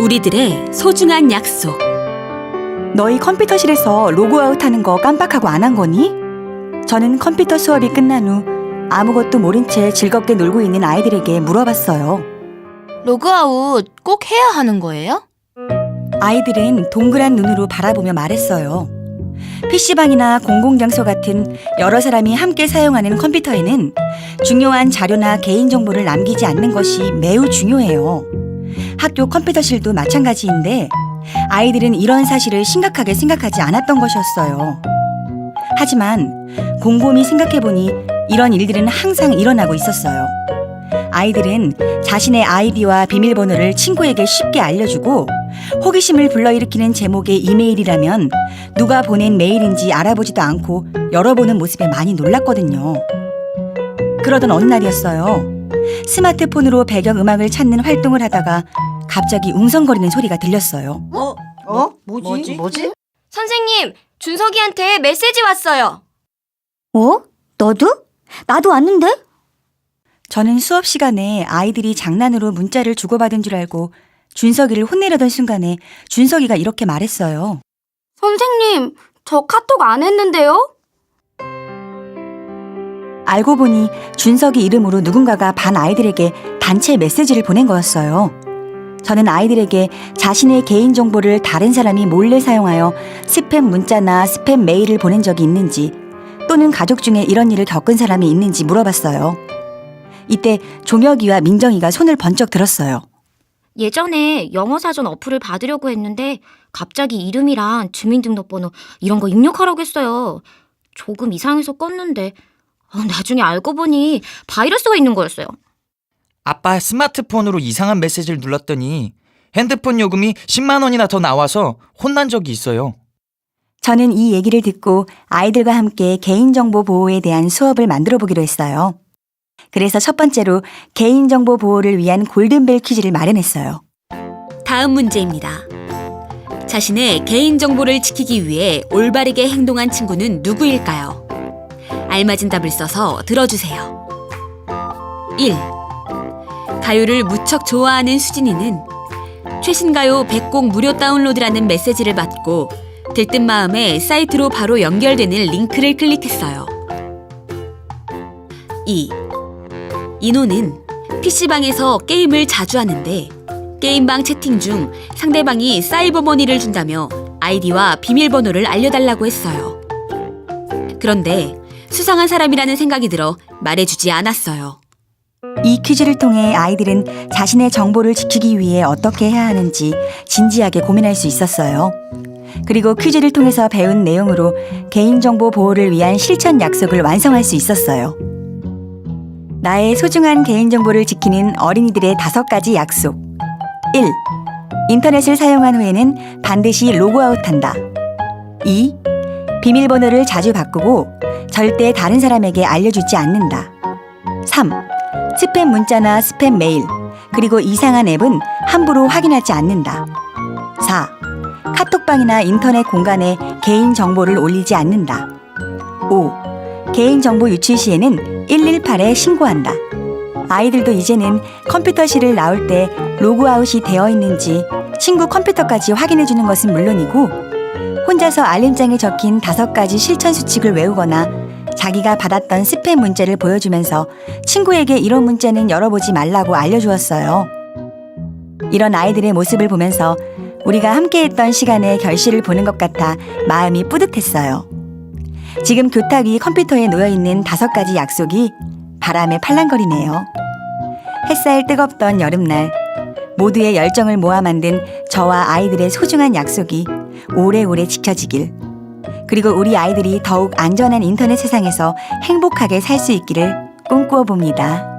우리들의 소중한 약속. 너희 컴퓨터실에서 로그아웃 하는 거 깜빡하고 안 한 거니? 저는 컴퓨터 수업이 끝난 후 아무것도 모른 채 즐겁게 놀고 있는 아이들에게 물어봤어요. 로그아웃 꼭 해야 하는 거예요? 아이들은 동그란 눈으로 바라보며 말했어요. PC방이나 공공장소 같은 여러 사람이 함께 사용하는 컴퓨터에는 중요한 자료나 개인정보를 남기지 않는 것이 매우 중요해요. 학교 컴퓨터실도 마찬가지인데 아이들은 이런 사실을 심각하게 생각하지 않았던 것이었어요. 하지만 곰곰이 생각해보니 이런 일들은 항상 일어나고 있었어요. 아이들은 자신의 아이디와 비밀번호를 친구에게 쉽게 알려주고 호기심을 불러일으키는 제목의 이메일이라면 누가 보낸 메일인지 알아보지도 않고 열어보는 모습에 많이 놀랐거든요. 그러던 어느 날이었어요. 스마트폰으로 배경음악을 찾는 활동을 하다가 갑자기 웅성거리는 소리가 들렸어요. 뭐지? 선생님, 준석이한테 메시지 왔어요. 너도? 나도 왔는데? 저는 수업 시간에 아이들이 장난으로 문자를 주고받은 줄 알고 준석이를 혼내려던 순간에 준석이가 이렇게 말했어요. 선생님, 저 카톡 안 했는데요? 알고 보니 준석이 이름으로 누군가가 반 아이들에게 단체 메시지를 보낸 거였어요. 저는 아이들에게 자신의 개인정보를 다른 사람이 몰래 사용하여 스팸 문자나 스팸 메일을 보낸 적이 있는지 또는 가족 중에 이런 일을 겪은 사람이 있는지 물어봤어요. 이때 종혁이와 민정이가 손을 번쩍 들었어요. 예전에 영어사전 어플을 받으려고 했는데 갑자기 이름이랑 주민등록번호 이런 거 입력하라고 했어요. 조금 이상해서 껐는데 나중에 알고 보니 바이러스가 있는 거였어요. 아빠 스마트폰으로 이상한 메시지를 눌렀더니 핸드폰 요금이 10만 원이나 더 나와서 혼난 적이 있어요. 저는 이 얘기를 듣고 아이들과 함께 개인정보 보호에 대한 수업을 만들어 보기로 했어요. 그래서 첫 번째로 개인정보 보호를 위한 골든벨 퀴즈를 마련했어요. 다음 문제입니다. 자신의 개인정보를 지키기 위해 올바르게 행동한 친구는 누구일까요? 알맞은 답을 써서 들어주세요. 1. 가요를 무척 좋아하는 수진이는 최신가요 100곡 무료 다운로드라는 메시지를 받고 들뜬 마음에 사이트로 바로 연결되는 링크를 클릭했어요. 2. 인호는 PC방에서 게임을 자주 하는데 게임방 채팅 중 상대방이 사이버머니를 준다며 아이디와 비밀번호를 알려달라고 했어요. 그런데 수상한 사람이라는 생각이 들어 말해주지 않았어요. 이 퀴즈를 통해 아이들은 자신의 정보를 지키기 위해 어떻게 해야 하는지 진지하게 고민할 수 있었어요. 그리고 퀴즈를 통해서 배운 내용으로 개인정보 보호를 위한 실천 약속을 완성할 수 있었어요. 나의 소중한 개인정보를 지키는 어린이들의 5가지 약속. 1. 인터넷을 사용한 후에는 반드시 로그아웃한다. 2. 비밀번호를 자주 바꾸고 절대 다른 사람에게 알려주지 않는다. 3. 스팸 문자나 스팸 메일, 그리고 이상한 앱은 함부로 확인하지 않는다. 4. 카톡방이나 인터넷 공간에 개인정보를 올리지 않는다. 5. 개인정보 유출 시에는 118에 신고한다. 아이들도 이제는 컴퓨터실을 나올 때 로그아웃이 되어 있는지 친구 컴퓨터까지 확인해주는 것은 물론이고 혼자서 알림장에 적힌 5가지 실천 수칙을 외우거나 자기가 받았던 스팸 문자를 보여주면서 친구에게 이런 문자는 열어보지 말라고 알려주었어요. 이런 아이들의 모습을 보면서 우리가 함께했던 시간의 결실을 보는 것 같아 마음이 뿌듯했어요. 지금 교탁 위 컴퓨터에 놓여있는 5가지 약속이 바람에 팔랑거리네요. 햇살 뜨겁던 여름날 모두의 열정을 모아 만든 저와 아이들의 소중한 약속이 오래오래 지켜지길, 그리고 우리 아이들이 더욱 안전한 인터넷 세상에서 행복하게 살 수 있기를 꿈꾸어 봅니다.